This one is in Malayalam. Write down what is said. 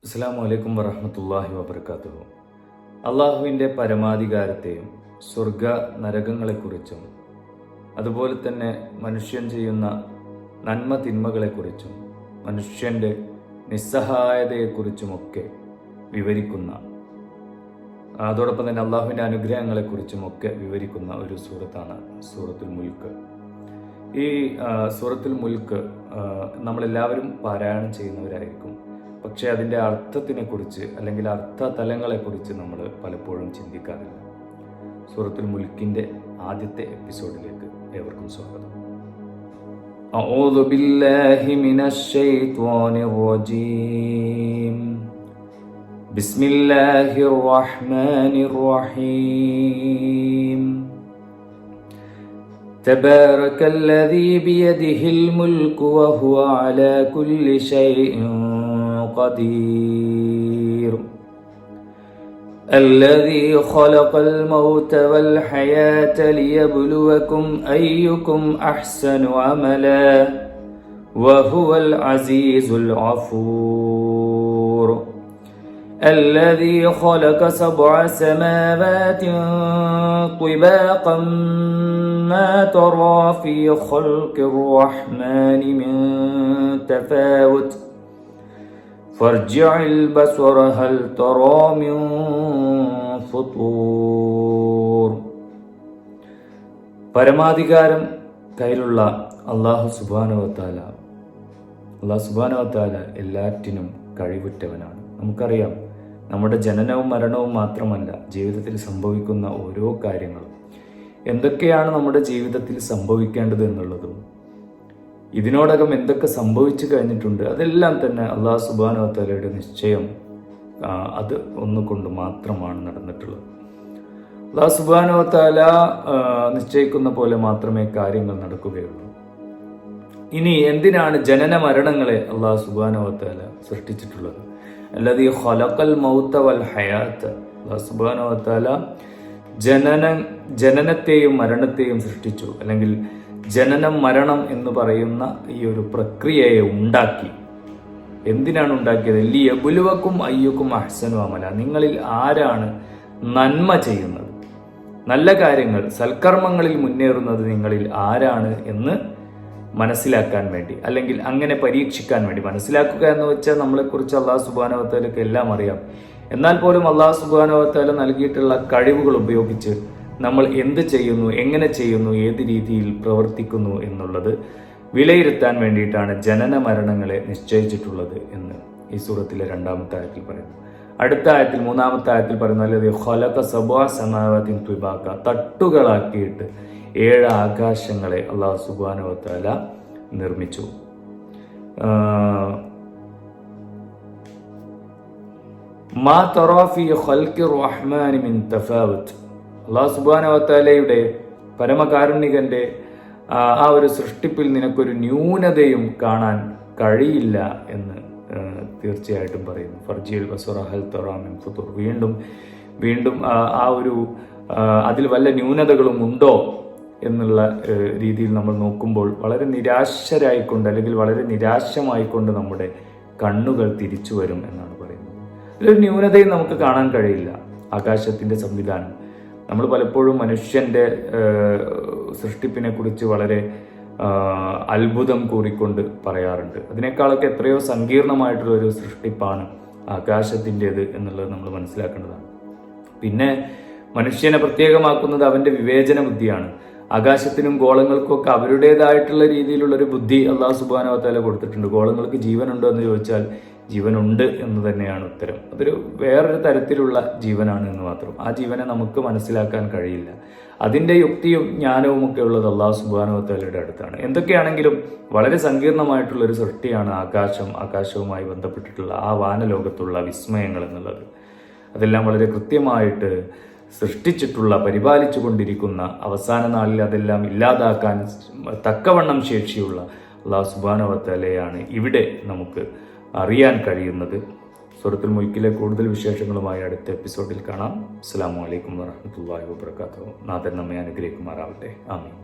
അസ്സലാമു അലൈക്കും വറഹ്മത്തുള്ളാഹി വബറകാതുഹു. അള്ളാഹുവിൻ്റെ പരമാധികാരത്തെയും സ്വർഗ നരകങ്ങളെക്കുറിച്ചും അതുപോലെ തന്നെ മനുഷ്യൻ ചെയ്യുന്ന നന്മ തിന്മകളെക്കുറിച്ചും മനുഷ്യൻ്റെ നിസ്സഹായതയെക്കുറിച്ചുമൊക്കെ വിവരിക്കുന്ന, അതോടൊപ്പം തന്നെ അള്ളാഹുവിൻ്റെ അനുഗ്രഹങ്ങളെക്കുറിച്ചുമൊക്കെ വിവരിക്കുന്ന ഒരു സൂറത്താണ് സൂറത്തുൽ മുൽക്ക്. ഈ സൂറത്തുൽ മുൽക്ക് നമ്മളെല്ലാവരും പാരായണം ചെയ്യുന്നവരായിരിക്കും. പക്ഷേ അതിൻ്റെ അർത്ഥത്തിനെക്കുറിച്ച് അല്ലെങ്കിൽ അർത്ഥതലങ്ങളെക്കുറിച്ച് നമ്മൾ പലപ്പോഴും ചിന്തിക്കാറില്ല. സൂറത്തുൽ മുൽക്കിൻ്റെ ആദ്യത്തെ എപ്പിസോഡിലേക്ക് ഏവർക്കും സ്വാഗതം. അഊദു ബില്ലാഹി മിനശ് ശൈത്വാനിർ റജീം. ബിസ്മില്ലാഹിർ റഹ്മാനിർ റഹീം. തബാറകല്ലദീ ബിയദിഹിൽ മുൽക്കു വഹുവ അലാ കുല്ലി ശൈഇൻ قدير الذي خلق الموت والحياة ليبلوكم أيكم أحسن عملا وهو العزيز الغفور الذي خلق 7 سماوات طباقا ما ترى في خلق الرحمن من تفاوت فارجع البصر هل ترى من فطور. പരമാധികാരം കയ്യിലുള്ള അല്ലാഹു സുബ്ഹാനഹു വ തആല എല്ലാറ്റിനും കഴിവുറ്റവനാണ്. നമുക്കറിയാം, നമ്മുടെ ജനനവും മരണവും മാത്രമല്ല, ജീവിതത്തിൽ സംഭവിക്കുന്ന ഓരോ കാര്യങ്ങളും എന്തൊക്കെയാണ് നമ്മുടെ ജീവിതത്തിൽ സംഭവിക്കേണ്ടത് എന്നുള്ളതും ഇതിനോടകം എന്തൊക്കെ സംഭവിച്ചു കഴിഞ്ഞിട്ടുണ്ട് അതെല്ലാം തന്നെ അല്ലാഹു സുബ്ഹാനഹു വ തആലയുടെ നിശ്ചയം അത് ഒന്നുകൊണ്ട് മാത്രമാണ് നടന്നിട്ടുള്ളത്. അല്ലാഹു സുബ്ഹാനഹു വ തആല നിശ്ചയിക്കുന്ന പോലെ മാത്രമേ കാര്യങ്ങൾ നടക്കുകയുള്ളൂ. ഇനി എന്തിനാണ് ജനന മരണങ്ങളെ അല്ലാഹു സുബ്ഹാനഹു വ തആല സൃഷ്ടിച്ചിട്ടുള്ളത്? അല്ലദീ ഖലഖൽ മൗത വൽ ഹയാത്ത്. അല്ലാഹു സുബ്ഹാനഹു വ തആല ജനനത്തെയും മരണത്തെയും സൃഷ്ടിച്ചു, അല്ലെങ്കിൽ ജനനം മരണം എന്ന് പറയുന്ന ഈ ഒരു പ്രക്രിയയെ ഉണ്ടാക്കി. എന്തിനാണ് ഉണ്ടാക്കിയത്? ലിയബ്ലുവക്കും അയ്യുക്കും അഹ്സനു അമല. നിങ്ങളിൽ ആരാണ് നന്മ ചെയ്യുന്നത്, നല്ല കാര്യങ്ങൾ സൽക്കർമ്മങ്ങളിൽ മുന്നേറുന്നത് നിങ്ങളിൽ ആരാണ് എന്ന് മനസ്സിലാക്കാൻ വേണ്ടി, അല്ലെങ്കിൽ അങ്ങനെ പരീക്ഷിക്കാൻ വേണ്ടി. മനസ്സിലാക്കുക എന്ന് വെച്ചാൽ നമ്മളെക്കുറിച്ച് അല്ലാഹു സുബ്ഹാനഹു വ തആലയ്ക്ക് എല്ലാം അറിയാം. എന്നാൽ പോലും അല്ലാഹു സുബ്ഹാനഹു വ തആല നൽകിയിട്ടുള്ള കഴിവുകൾ ഉപയോഗിച്ച് നമ്മൾ എന്ത് ചെയ്യുന്നു, എങ്ങനെ ചെയ്യുന്നു, ഏത് രീതിയിൽ പ്രവർത്തിക്കുന്നു എന്നുള്ളത് വിലയിരുത്താൻ വേണ്ടിയിട്ടാണ് ജനന മരണങ്ങളെ നിശ്ചയിച്ചിട്ടുള്ളത് എന്ന് ഈ സൂറത്തിലെ 2-ാമത്തെ ആയത്തിൽ പറയുന്നു. അടുത്ത ആയത്തിൽ 3-ാമത്തെ ആയത്തിൽ പറയുന്നത് ഖലഖ 7 സമാവാതിൻ തുബാക. തട്ടുകളാക്കിയിട്ട് 7 ആകാശങ്ങളെ അല്ലാഹു സുബ്ഹാനഹു വ തആല നിർമ്മിച്ചു. മാ തറാ ഫീ ഖൽഖിർ റഹ്മാനി മിൻ തഫാവുത്. അല്ലാഹു സുബ്ഹാനഹു വ തആലയുടെ പരമകാരുണികന്റെ ആ ഒരു സൃഷ്ടിപ്പിൽ നിനക്കൊരു ന്യൂനതയും കാണാൻ കഴിയില്ല എന്ന് തീർച്ചയായിട്ടും പറയുന്നു. ഫർജിൽ ബസറ ഹൽ തറാ മിൻ ഫുതുർ. വീണ്ടും ആ ഒരു അതിൽ വല്ല ന്യൂനതകളും ഉണ്ടോ എന്നുള്ള രീതിയിൽ നമ്മൾ നോക്കുമ്പോൾ വളരെ നിരാശരായിക്കൊണ്ട്, അല്ലെങ്കിൽ വളരെ നിരാശമായിക്കൊണ്ട് നമ്മുടെ കണ്ണുകൾ തിരിച്ചു വരും എന്നാണ് പറയുന്നത്. ഇതിലൊരു ന്യൂനതയും നമുക്ക് കാണാൻ കഴിയില്ല. ആകാശത്തിന്റെ സംവിധാനം, നമ്മൾ പലപ്പോഴും മനുഷ്യന്റെ സൃഷ്ടിപ്പിനെ കുറിച്ച് വളരെ അത്ഭുതം കൂറിക്കൊണ്ട് പറയാറുണ്ട്. അതിനേക്കാളൊക്കെ എത്രയോ സങ്കീർണമായിട്ടുള്ള ഒരു സൃഷ്ടിപ്പാണ് ആകാശത്തിൻ്റെത് എന്നുള്ളത് നമ്മൾ മനസ്സിലാക്കേണ്ടതാണ്. പിന്നെ മനുഷ്യനെ പ്രത്യേകമാക്കുന്നത് അവന്റെ വിവേചന ബുദ്ധിയാണ്. ആകാശത്തിനും ഗോളങ്ങൾക്കും ഒക്കെ അവരുടേതായിട്ടുള്ള രീതിയിലുള്ളൊരു ബുദ്ധി അല്ലാഹു സുബ്ഹാനഹു വ തആല കൊടുത്തിട്ടുണ്ട്. ഗോളങ്ങൾക്ക് ജീവനുണ്ടോ എന്ന് ചോദിച്ചാൽ ജീവനുണ്ട് എന്ന് തന്നെയാണ് ഉത്തരം. അതൊരു വേറൊരു തരത്തിലുള്ള ജീവനാണ് എന്ന് മാത്രം. ആ ജീവനെ നമുക്ക് മനസ്സിലാക്കാൻ കഴിയില്ല. അതിൻ്റെ യുക്തിയും ജ്ഞാനവും ഒക്കെ ഉള്ളത് അല്ലാഹു സുബ്ഹാനഹു വ തആലയുടെ അടുത്താണ്. എന്തൊക്കെയാണെങ്കിലും വളരെ സങ്കീർണമായിട്ടുള്ളൊരു സൃഷ്ടിയാണ് ആകാശവുമായി ബന്ധപ്പെട്ടിട്ടുള്ള ആ വാനലോകത്തുള്ള വിസ്മയങ്ങൾ എന്നുള്ളത്. അതെല്ലാം വളരെ കൃത്യമായിട്ട് സൃഷ്ടിച്ചിട്ടുള്ള, പരിപാലിച്ചു കൊണ്ടിരിക്കുന്ന, അവസാന നാളിൽ അതെല്ലാം ഇല്ലാതാക്കാൻ തക്കവണ്ണം ശേഷിയുള്ള അല്ലാഹു സുബ്ഹാനഹു വ തആലയാണ് ഇവിടെ നമുക്ക് അറിയാൻ കഴിയുന്നത്. സൂറത്തുൽ മുൽക്കിലെ കൂടുതൽ വിശേഷങ്ങളുമായി അടുത്ത എപ്പിസോഡിൽ കാണാം. അസ്സലാമു അലൈക്കും വറഹ്മത്തുള്ളാഹി വബറകാതുഹു. നാഥൻ നമ്മെ അനുഗ്രഹിക്കുമാറാവട്ടെ. ആമീൻ.